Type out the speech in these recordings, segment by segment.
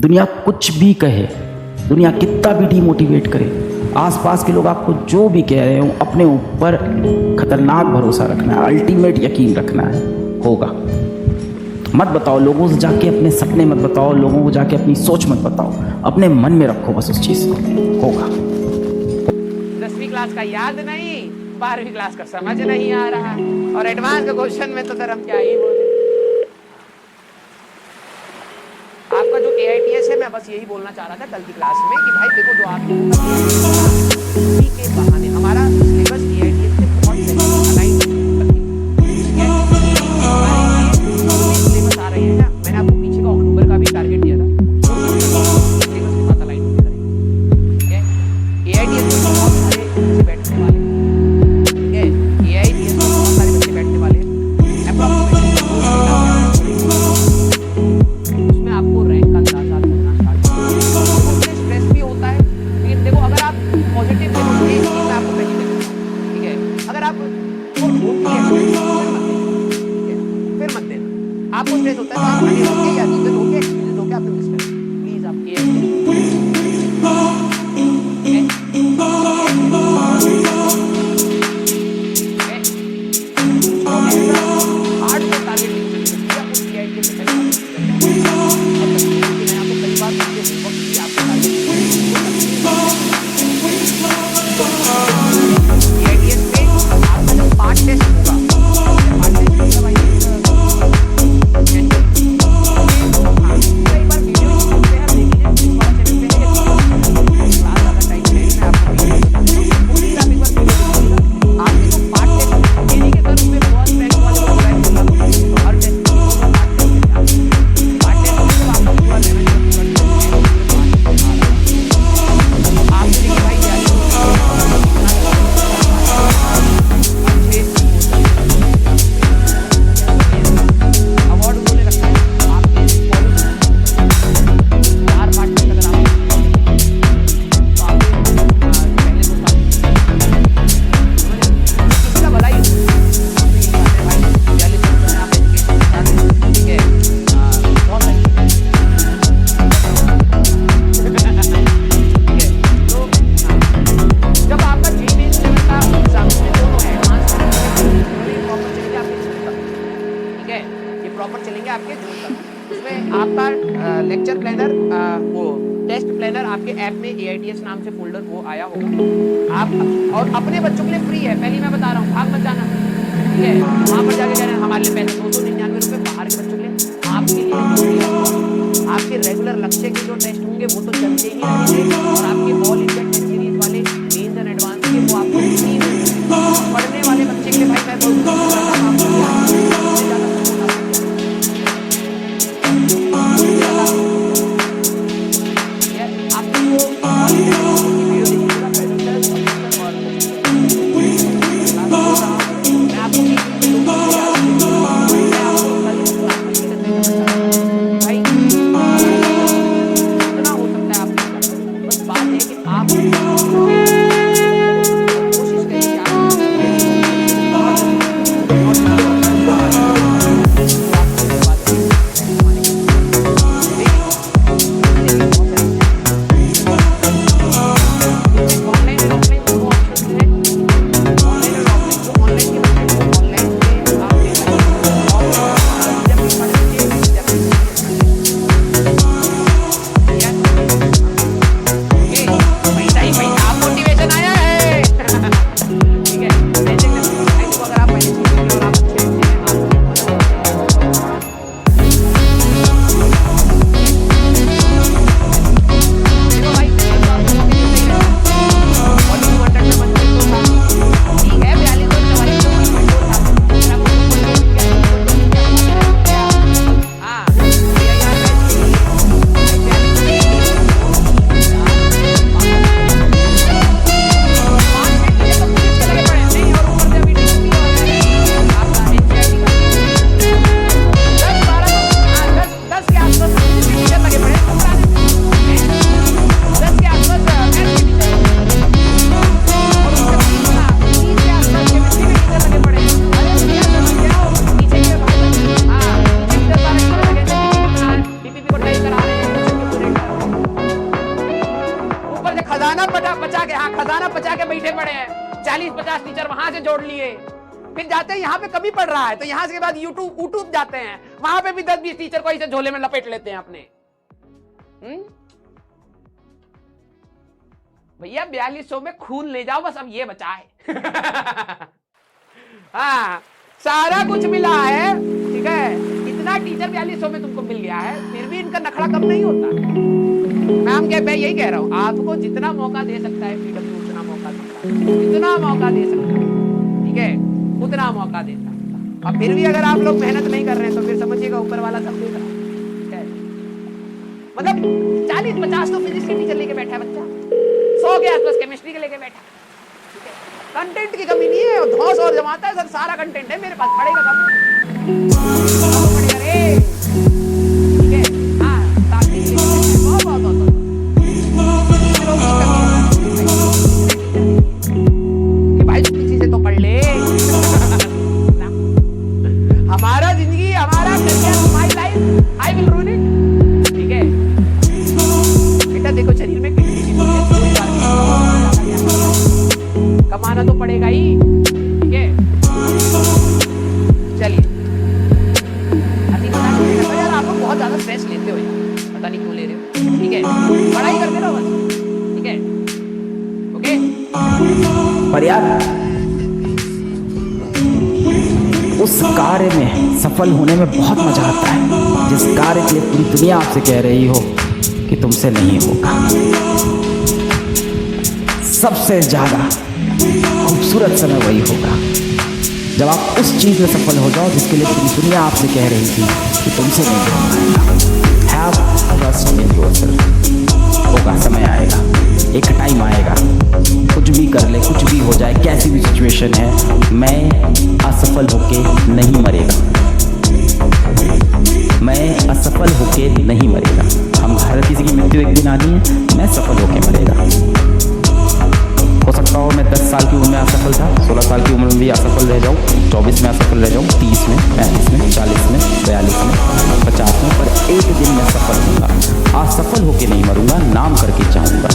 दुनिया कुछ भी कहे, दुनिया कितना भी डिमोटिवेट करे, आसपास के लोग आपको जो भी कह रहे हो, अपने ऊपर खतरनाक भरोसा रखना है, अल्टीमेट यकीन रखना है, होगा। मत बताओ लोगों से जाके, अपने सपने मत बताओ लोगों को जाके, अपनी सोच मत बताओ, अपने मन में रखो बस उस चीज़ को, होगा। 10वीं क्लास का याद नहीं, 12वीं क्लास का समझ नहीं आ रहा, और एडवांस का क्वेश्चन में तो सर हम क्या ही बोले। आपका जो AITS है, मैं बस यही बोलना चाह रहा था कल की क्लास में कि भाई देखो, जो आप के बहाने हमारा सिलेबस AITS से बहुत अलाइन सिलेबस आ रही है ना। मैंने आपको पीछे का अक्टूबर का भी टारगेट दिया था, सिलेबस के साथ अलाइन करें। ठीक है, AITS में बहुत सारे बच्चे बैठने वाले हैं। ठीक है, AITS में बहुत सारे बच्चे बैठने वाले हैं। उसमें आपको रैंक का अंदाजा करना स्टार्ट करना, उसमें स्ट्रेस भी होता है। लेकिन देखो, अगर आप पॉजिटिव देखो, एक चीज मैं आपको पहले देखो, ठीक है, अगर आप फिर मत देना। आपको स्ट्रेस होता है तो आप आगे होके या रीजन होके एक्सपीरियंस होके आप मिस करें। प्लीज आप हार्ड को टारगेट नहीं सकते, आप उस AITS से पहले मैंने आपको कई बार आपको AITS में आपका जब पार्ट टेस्ट होगा, कई बार वीडियो देखते हैं, देखिए प्रॉपर चलेंगे आपके जून तक। उसमें आपका लेक्चर प्लानर, वो टेस्ट प्लानर आपके ऐप में AITS नाम से फोल्डर वो आया होगा। आप और अपने बच्चों के लिए फ्री है, पहले मैं बता रहा हूँ, भाग मत जाना। ठीक है, वहाँ पर जाके कह रहे हैं हमारे लिए पैसे 299 रुपये, बाहर के बच्चों के लिए, आपके लिए आपके रेगुलर लक्ष्य के जो टेस्ट होंगे वो तो चलते ही रहेंगे, और आपके ऑल इंडिया टेस्ट सीरीज वाले मेंस एंड एडवांस के वो आपको फ्री में। पढ़ने वाले बच्चे के लिए भाई मैं बोलूँगा कोशिश करिए खजाना बचा के, हाँ खजाना बचा के बैठे पड़े हैं। 40-50 टीचर वहां से जोड़ लिए, फिर जाते हैं यहाँ पे कमी पड़ रहा है तो यहाँ से के बाद यूट्यूब जाते हैं, वहां पे भी 10-20 टीचर को ऐसे झोले में लपेट लेते हैं अपने। भैया 4200 में खून ले जाओ, बस अब ये बचा है। हाँ सारा कुछ मिला है, ठीक है, इतना टीचर 4200 में तुमको मिल गया है, फिर भी इनका नखड़ा कम नहीं होता। मैं यही कह रहा हूं, आपको जितना मौका दे सकता है पीडब्ल्यू उतना मौका देता है, जितना मौका दे सकता है, ठीक है, उतना मौका देता है। और फिर भी अगर आप लोग मेहनत नहीं कर रहे हैं तो फिर समझिएगा ऊपर वाला सब देख रहा है। मतलब 40-50 तो फिजिक्स के टीचर लेके बैठा है बच्चा, 100 के आसपास केमिस्ट्री के लेके बैठा, ठीक है। कंटेंट की कमी नहीं है, धौंस और जमाता है सर, सारा कंटेंट है मेरे पास, पढ़ेगा कम पढ़ेगा रे, ठीक है। हाँ बहुत भाई किसी से तो पढ़ ले। हमारा जिंदगी, हमारा career, my life, I will रूइन it, ठीक है। बेटा देखो शरीर में कमाना तो पड़ेगा ही, ठीक है। चलिए यार आप लोग बहुत ज्यादा स्ट्रेस लेते हो यार, पता नहीं क्यों ले रहे हो, ठीक है, पढ़ाई करते रहो बस, ठीक है, ओके। पर यार उस कार्य में सफल होने में बहुत मजा आता है जिस कार्य के लिए पूरी दुनिया आपसे कह रही हो कि तुमसे नहीं होगा। सबसे ज्यादा खूबसूरत समय वही होगा जब आप उस चीज में सफल हो जाओ जिसके लिए पूरी दुनिया आपसे कह रही थी कि तुमसे नहीं हो पाएगा। Have trust in yourself. होगा, समय आएगा, एक टाइम आएगा, कुछ भी कर ले, कुछ भी हो जाए, कैसी भी सिचुएशन है, मैं असफल होके नहीं मरेगा, मैं असफल होके नहीं मरेगा। हम हर किसी की मृत्यु एक दिन आनी है, मैं सफल होके मरेगा। हो सकता हो मैं 10 साल की उम्र में असफल था, 16 साल की उम्र में भी असफल रह जाऊँ, 24 में असफल रह जाऊँ, 30 में, 35 में, 40 में, 42 में, 50 में, पर एक दिन मैं सफल होऊंगा। असफल होके नहीं मरूंगा, नाम करके जाऊंगा।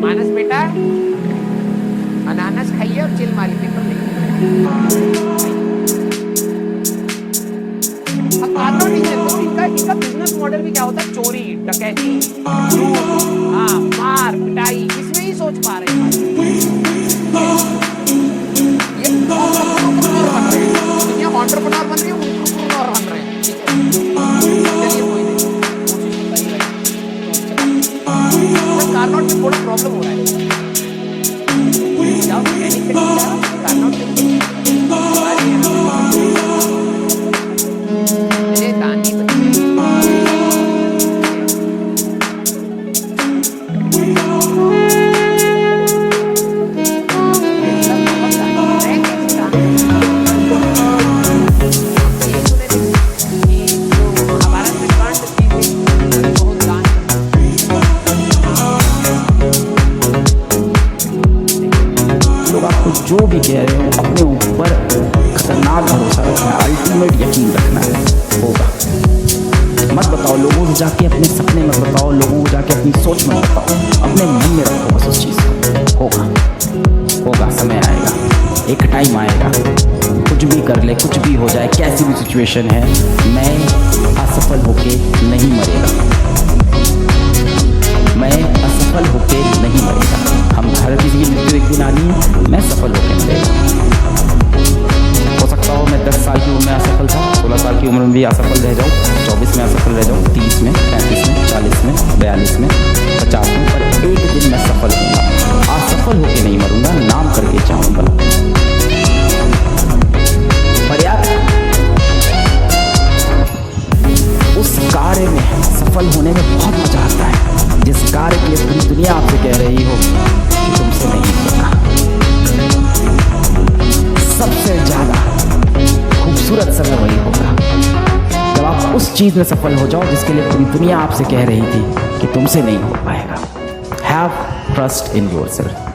मानस बेटा अनानास खाइए और चिल मारी, पेपर नहीं। अब बात तो इनका बिजनेस मॉडल भी क्या होता है, चोरी, डकैती, हाँ मार पिटाई, इसमें ही सोच पा रहे हैं। ये दुनिया एंटरप्रेन्योर बन रही है, एंटरप्रेन्योर बन रहे हैं, ठीक है। चलिए कोई नहीं, कारनोट में थोड़ा प्रॉब्लम हो रहा है, जाओ मैकेनिक से कारनोट मेरे दानी जो भी कह रहे हो अपने ऊपर खतरनाक भरोसा रखना है, अल्टीमेट यकीन रखना है, होगा। मत बताओ लोगों से जाके, अपने सपने मत बताओ लोगों को जाके, अपनी सोच मत बताओ, अपने मन में रखो बस उस चीज़ को। होगा, होगा, समय आएगा, एक टाइम आएगा, कुछ भी कर ले, कुछ भी हो जाए, कैसी भी सिचुएशन है, मैं असफल होके नहीं मरेगा, मैं असफल होके नहीं मरेगा। हम हर किसी की मृत्यु एक दिन आनी है, मैं सफल होके मरेगा। हो सकता हो मैं 10 साल की उम्र में असफल था, 16 साल की उम्र में भी असफल रह जाऊँ, 24 में असफल रह जाऊँ, 30 में, 35 में, 40 में, 42 में, 50 में, पर एक दिन मैं सफल होऊंगा। असफल होके नहीं मरूंगा, नाम करके जाऊंगा। पर यार में, सफल होने में बहुत मजा आता है। जिस कार्य के लिए पूरी दुनिया आपसे कह रही हो कि तुमसे नहीं होगा, सबसे ज्यादा खूबसूरत समय वही होगा जब आप उस चीज में सफल हो जाओ जिसके लिए पूरी दुनिया आपसे कह रही थी कि तुमसे नहीं हो पाएगा। Have trust in yourself.